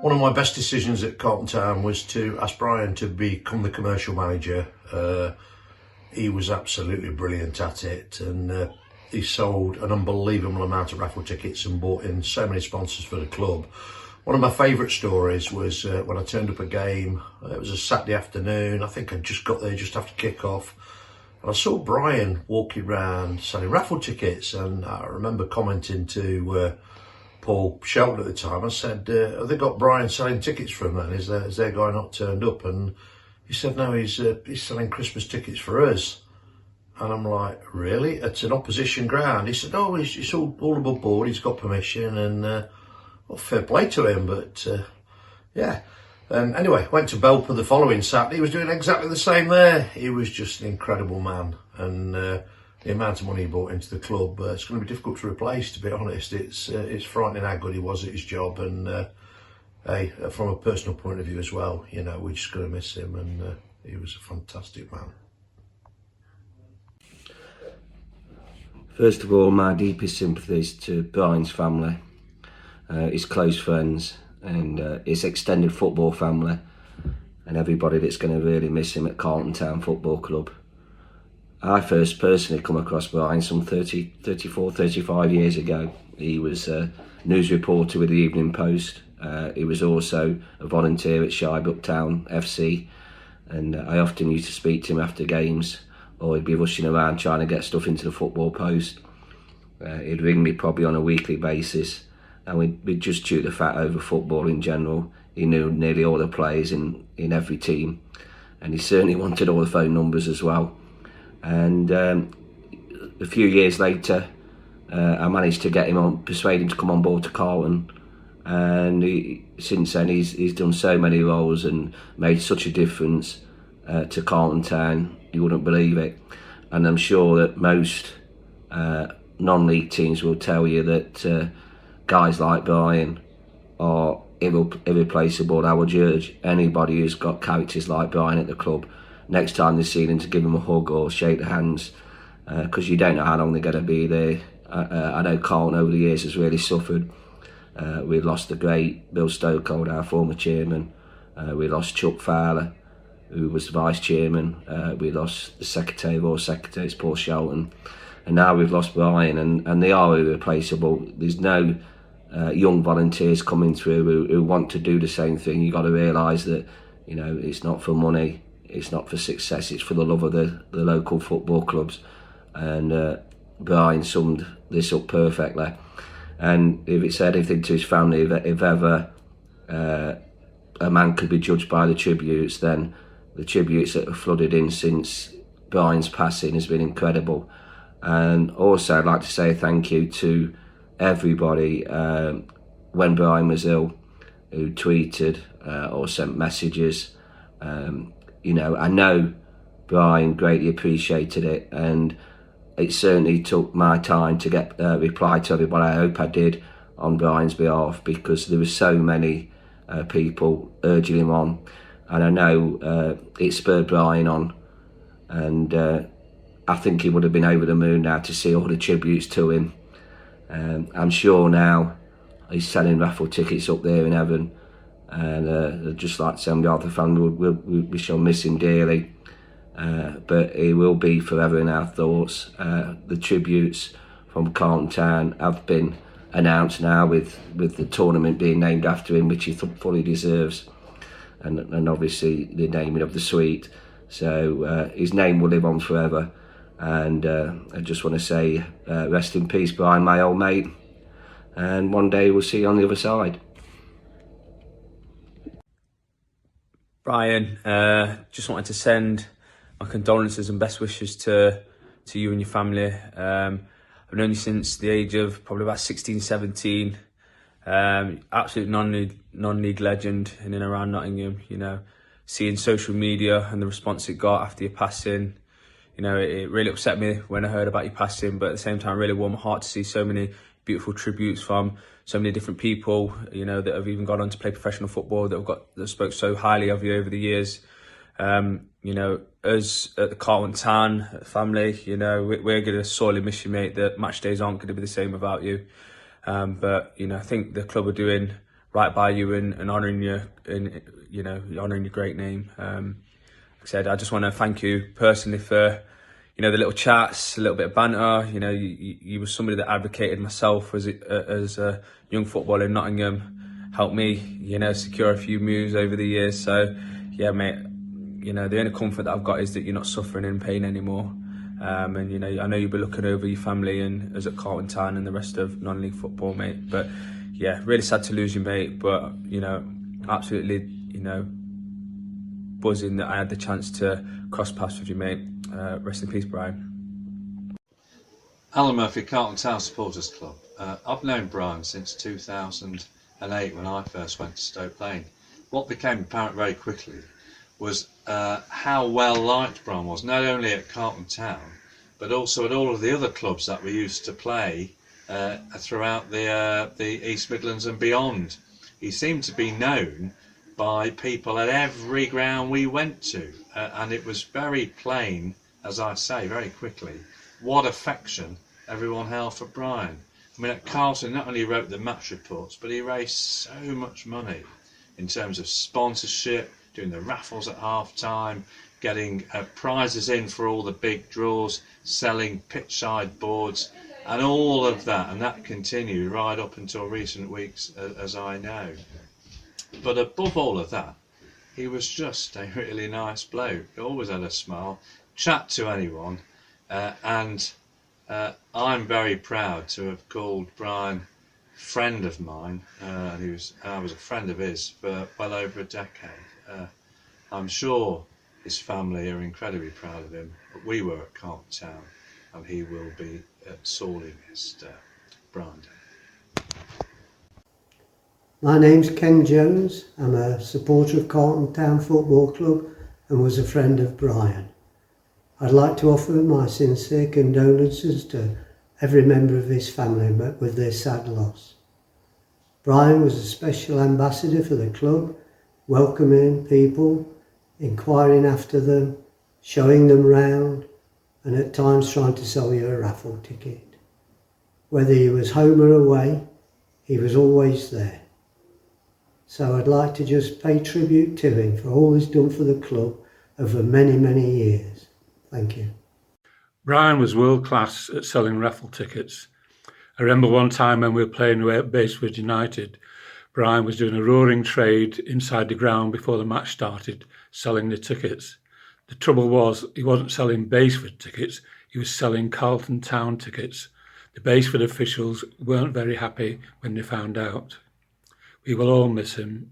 One of my best decisions at Carlton Town was to ask Brian to become the commercial manager. He was absolutely brilliant at it, and he sold an unbelievable amount of raffle tickets and brought in so many sponsors for the club. One of my favourite stories was when I turned up a game. It was a Saturday afternoon. I think I just got there just after kick-off, and I saw Brian walking around selling raffle tickets, and I remember commenting to Paul Shelton at the time. I said, have they got Brian selling tickets for him then? Is their guy not turned up? And he said, no, he's selling Christmas tickets for us. And I'm like, really? At an opposition ground? He said, oh, it's all above board, he's got permission, and well, fair play to him, but yeah. Anyway, went to Belper the following Saturday. He was doing exactly the same there. He was just an incredible man, and the amount of money he brought into the club, it's going to be difficult to replace, to be honest. It's frightening how good he was at his job, and hey, from a personal point of view as well, you know, we're just going to miss him, and he was a fantastic man. First of all, my deepest sympathies to Brian's family, his close friends, and his extended football family, and everybody that's going to really miss him at Carlton Town Football Club. I first personally come across Brian some 35 years ago. He was a news reporter with the Evening Post. He was also a volunteer at Shirebrook Town FC, and I often used to speak to him after games, or he'd be rushing around trying to get stuff into the Football Post. He'd ring me probably on a weekly basis, and we'd just chew the fat over football in general. He knew nearly all the players in every team, and he certainly wanted all the phone numbers as well. And a few years later, I managed to persuade him to come on board to Carlton, and since then he's done so many roles and made such a difference to Carlton Town, you wouldn't believe it. And I'm sure that most non-league teams will tell you that guys like Brian are irreplaceable. I would urge anybody who's got characters like Brian at the club, next time they see them, to give them a hug or shake their hands, because you don't know how long they're going to be there. I know Carlton over the years has really suffered. We lost the great Bill Stokehold, our former chairman. We lost Chuck Fowler, who was the vice chairman. We lost the secretary of all secretaries, Paul Shelton, and now we've lost Brian, and they are irreplaceable. There's no young volunteers coming through who want to do the same thing. You've got to realise that, you know, it's not for money, it's not for success, it's for the love of the local football clubs. And Brian summed this up perfectly. And if it said anything to his family, if ever a man could be judged by the tributes, then the tributes that have flooded in since Brian's passing has been incredible. And also I'd like to say thank you to everybody when Brian was ill, who tweeted or sent messages. You know, I know Brian greatly appreciated it, and it certainly took my time to get a reply to everybody. I hope I did on Brian's behalf, because there were so many people urging him on, and I know it spurred Brian on, and I think he would have been over the moon now to see all the tributes to him. I'm sure now he's selling raffle tickets up there in heaven, and I'd just like to say on behalf of the family, we shall miss him dearly, but he will be forever in our thoughts. The tributes from Carlton Town have been announced now, with the tournament being named after him, which he fully deserves, and obviously the naming of the suite. So his name will live on forever. And I just want to say rest in peace, Brian, my old mate, and one day we'll see you on the other side. Brian, just wanted to send my condolences and best wishes to you and your family. I've known you since the age of probably about 16, 17. Absolute non-league legend in and around Nottingham. You know, seeing social media and the response it got after your passing, you know, it really upset me when I heard about your passing, but at the same time, really warmed my heart to see so many beautiful tributes from so many different people, you know, that have even gone on to play professional football, that spoke so highly of you over the years. You know, us at the Carlton Town family, you know, we're going to sorely miss you, mate. The match days aren't going to be the same without you. But, you know, I think the club are doing right by you and honouring you, and honouring your great name. Like I said, I just want to thank you personally for, the little chats, a little bit of banter. You were somebody that advocated myself as a young footballer in Nottingham, helped me, secure a few moves over the years. So, yeah, mate, the only comfort that I've got is that you're not suffering in pain anymore. And, I know you'll be looking over your family and us at Carlton Town and the rest of non-league football, mate. But, yeah, really sad to lose you, mate. But, absolutely, buzzing that I had the chance to cross paths with you, mate. Rest in peace, Brian. Alan Murphy, Carlton Town Supporters Club. I've known Brian since 2008 when I first went to Stoke Lane. What became apparent very quickly was how well liked Brian was, not only at Carlton Town, but also at all of the other clubs that we used to play throughout the East Midlands and beyond. He seemed to be known by people at every ground we went to, and it was very plain, as I say, very quickly, what affection everyone held for Brian. I mean, at Carlton, not only wrote the match reports, but he raised so much money in terms of sponsorship, doing the raffles at half-time, getting prizes in for all the big draws, selling pitch-side boards, and all of that, and that continued right up until recent weeks, as I know. But above all of that, he was just a really nice bloke. He always had a smile, chat to anyone, and I'm very proud to have called Brian friend of mine, and I was a friend of his for well over a decade. I'm sure his family are incredibly proud of him, but we were at Carlton Town, and he will be sorely missed. Brian. My name's Ken Jones. I'm a supporter of Carlton Town Football Club and was a friend of Brian. I'd like to offer my sincere condolences to every member of his family with their sad loss. Brian was a special ambassador for the club, welcoming people, inquiring after them, showing them round, and at times trying to sell you a raffle ticket. Whether he was home or away, he was always there. So I'd like to just pay tribute to him for all he's done for the club over many, many years. Thank you. Brian was world class at selling raffle tickets. I remember one time when we were playing away at Baseford United, Brian was doing a roaring trade inside the ground before the match started, selling the tickets. The trouble was, he wasn't selling Baseford tickets, he was selling Carlton Town tickets. The Baseford officials weren't very happy when they found out. We will all miss him.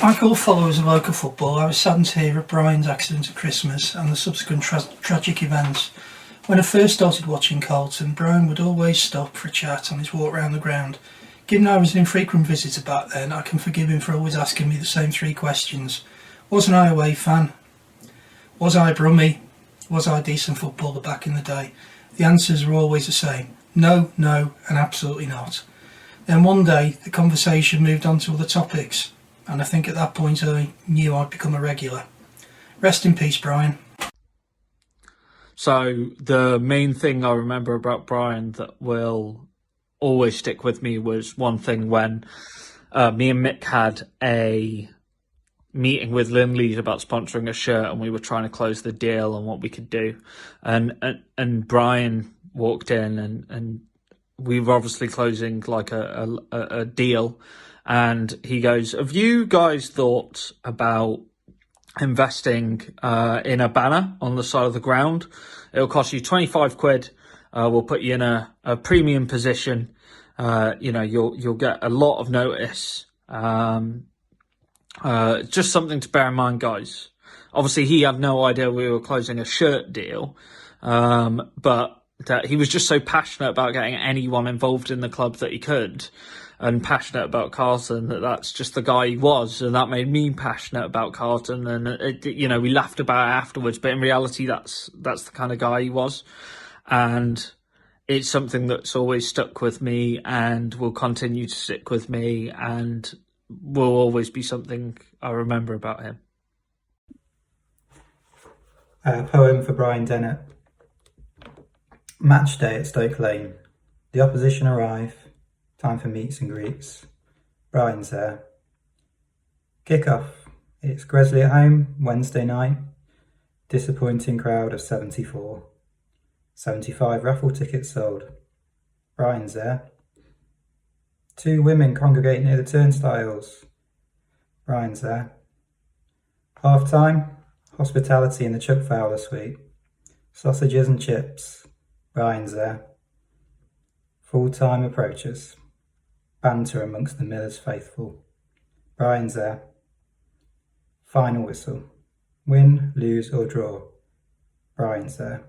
Like all followers of local football, I was saddened to hear of Brian's accident at Christmas and the subsequent tragic events. When I first started watching Carlton, Brian would always stop for a chat on his walk round the ground. Given I was an infrequent visitor back then, I can forgive him for always asking me the same three questions. Wasn't I a away fan? Was I Brummie? Was I a decent footballer back in the day? The answers were always the same. No, no, and absolutely not. Then one day, the conversation moved on to other topics, and I think at that point I knew I'd become a regular. Rest in peace, Brian. So the main thing I remember about Brian that will always stick with me was one thing when me and Mick had a meeting with Lindley's about sponsoring a shirt, and we were trying to close the deal on what we could do, and Brian walked in, and we were obviously closing like a deal, and he goes, "Have you guys thought about investing in a banner on the side of the ground? It'll cost you 25 quid. We'll put you in a premium position. You'll get a lot of notice. Just something to bear in mind, guys." Obviously, he had no idea we were closing a shirt deal, but that he was just so passionate about getting anyone involved in the club that he could, and passionate about Carlton, that's just the guy he was, and that made me passionate about Carlton. And we laughed about it afterwards, but in reality, that's the kind of guy he was, and it's something that's always stuck with me and will continue to stick with me, and will always be something I remember about him. A poem for Brian Dennett. Match day at Stoke Lane. The opposition arrive. Time for meets and greets. Brian's there. Kick-off. It's Gresley at home, Wednesday night. Disappointing crowd of 74. 75 raffle tickets sold. Brian's there. 2 women congregate near the turnstiles. Brian's there. Half time, hospitality in the Chuck Fowler suite. Sausages and chips. Brian's there. Full time approaches. Banter amongst the Millers faithful. Brian's there. Final whistle. Win, lose or draw. Brian's there.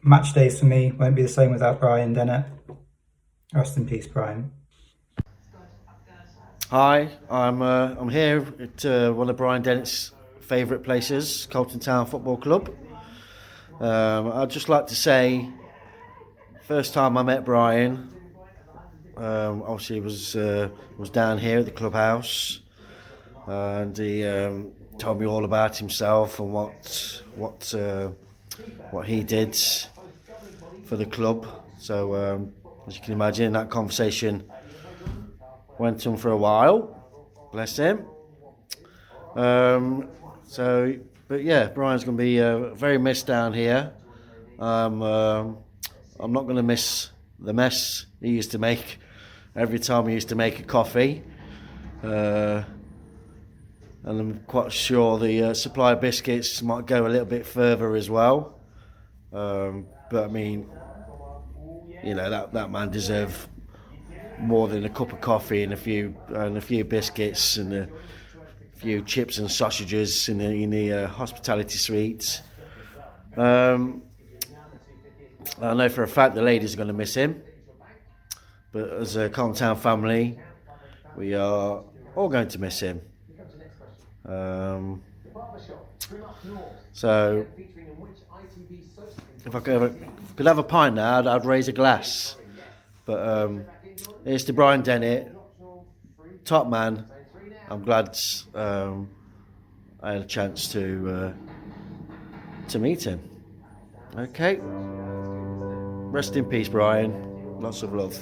Match days for me won't be the same without Brian Dennett. Rest in peace, Brian. Hi, I'm here at one of Brian Dennett's favourite places, Carlton Town Football Club. I'd just like to say, first time I met Brian, obviously was down here at the clubhouse, and he told me all about himself and what he did for the club. So as you can imagine, that conversation went on for a while, bless him. But yeah, Brian's going to be very missed down here. I'm not going to miss the mess he used to make every time he used to make a coffee. And I'm quite sure the supply of biscuits might go a little bit further as well. But I mean, you know, that man deserved more than a cup of coffee and a few biscuits and a few chips and sausages in the hospitality suite. I know for a fact the ladies are going to miss him, but as a Carlton Town family, we are all going to miss him. So if I could have a pint now, I'd raise a glass. But here's to Brian Dennett, top man. I'm glad I had a chance to meet him. Okay. Rest in peace, Brian. Lots of love.